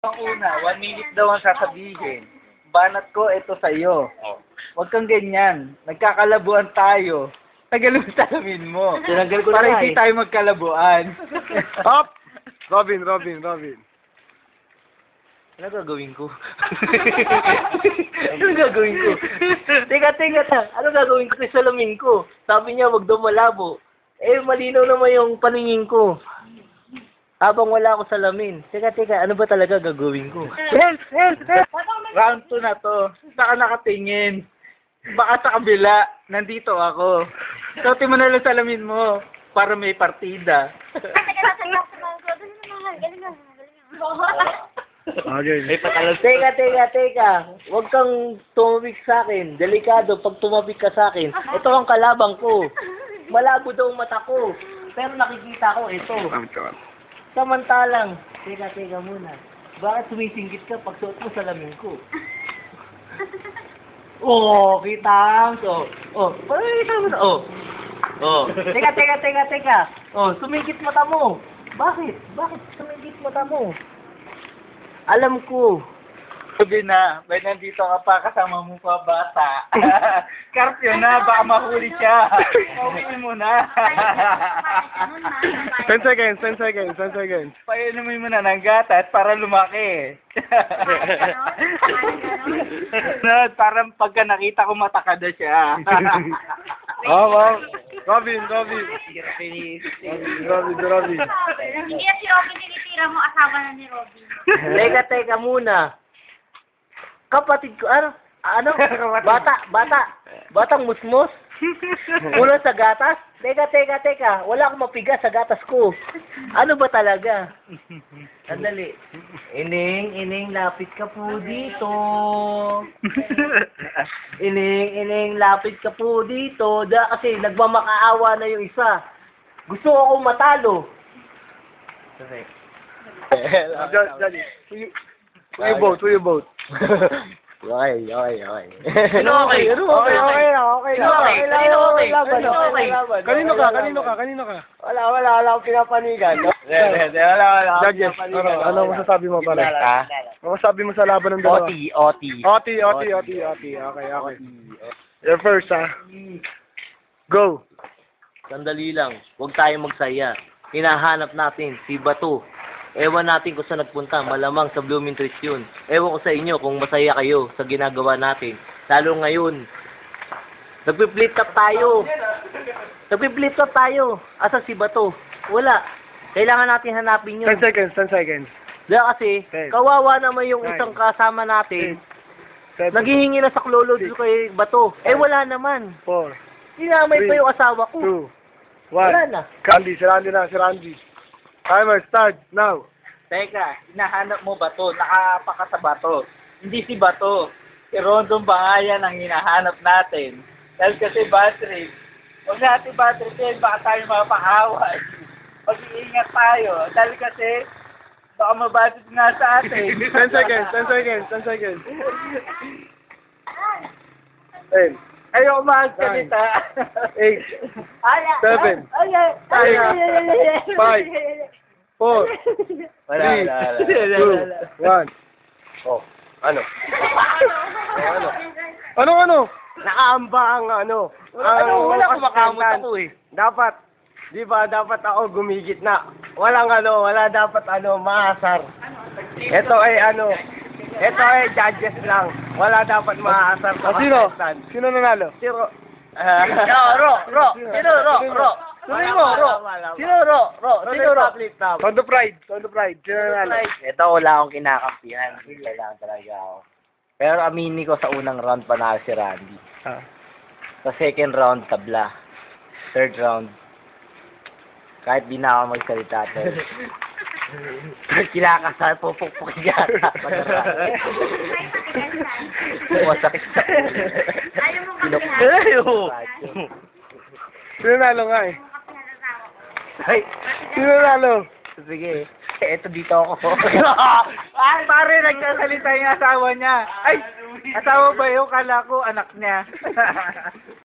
Ang una, 1 minute daw ang sasabihin. Banat ko, ito sa'yo. Huwag kang ganyan. Nagkakalabuan tayo. Tagal mo salamin mo. Tinanggal ko na Para nga hindi eh. tayo magkalabuan. Stop! Robin. Ano gagawin ko? Ano gagawin ko? Teka. Ano gagawin ko sa salamin ko? Sabi niya, wag daw malabo. Eh, malinaw naman yung paningin ko. Habang wala ako salamin. Teka, ano ba talaga gagawin ko? Help! Round 2 na to. Saka nakatingin. Baka sa kabila, nandito ako. Suotin mo na lang salamin mo para may partida. Okay. May patalag. Teka. Huwag kang tumabik sa akin. Delikado pag tumabik ka sa akin. Ito ang kalabang ko. Malabo daw ang mata ko. Pero nakikita ko ito. Samantalang, teka muna. Bakit sumisingkit ka pag suot mo salamin ko? Kita mo. Kita mo na. Teka. Sumingkit mata mo. Bakit sumingkit mata mo? Alam ko. Sabi na, may nandito ka pa kasama mo pa bata. Karpyo na, baka mahuli siya. Pauwiin mo na. 10 seconds. Painumin mo na ng gatas para lumaki. Parang pagka nakita ko matakada siya. Wow. Robin. Hindi na si Robin tinitira mo, asawa na ni Robin. Teka muna. Kapatid ko, ano? Batang musmos? Ulo sa gatas? Teka. Wala akong mapiga sa gatas ko. Ano ba talaga? Sandali. Ining, lapit ka po dito. Ining, lapit ka po dito. Kasi nagmamakaawa na yung isa. Gusto ko akong matalo. Correct. Daddy. Who you vote? Okay. Kanino ka? Wala akong pinapanigan. Wala. Judges, ano masasabi mo pala? Ano masasabi mo sa laban ng dalawa? OT. Okay. You're first, Go. Sandali lang. Huwag tayong magsaya. Hinahanap natin si Bato. Ewan natin kung saan nagpunta. Malamang sa Blooming Trees yun. Ewan ko sa inyo kung masaya kayo sa ginagawa natin. Lalo ngayon. Nagpi-flip top tayo. Asa si Bato? Wala. Kailangan natin hanapin yun. 10 seconds. Dahil kasi, kawawa naman yung isang kasama natin. Naghihingi na sa klolo kay Bato. Wala naman. 4, Sinamay pa yung asawa ko. 2, 1. Wala na. Si Randy. Timer, start now. Teka, hinahanap mo Bato. Nakapaka sa Bato. Hindi si Bato. Si Rondong Bangayan ang hinahanap natin. Dahil kasi battery. Huwag natin battery din, baka tayo mapakaway. Mag-iingat tayo. Dahil kasi, baka mabatid nga sa atin. 10 seconds. 10. Ayaw magsalita. 8, 7, 5, 4, Wala. 2, 1. Ano? Nakaamba ang Wala akong makamot ako eh. Dapat ako gumigit na. Wala dapat maasar. Ito ay judges lang. Wala dapat maasar sa contestant. Sino nanalo? Ro. Sino Ro? Tondo Pride. Sino nanalo? Ito wala akong kinakampihan. Kailangan talaga ako. Pero aminin ko sa unang round panalo si Randy. Sa second round, tabla. Third round, kahit di na ako magsalita. Kinakasal, pupukpuk yata. Masakit sa Ayaw mo kapinahan. Sino nanalo nga eh? Ay, Sino nanalo? sige. Eto dito ako. Ay, pare, nagsasalita yung asawa niya. Ay, asawa ba yun? Kala ko, anak niya.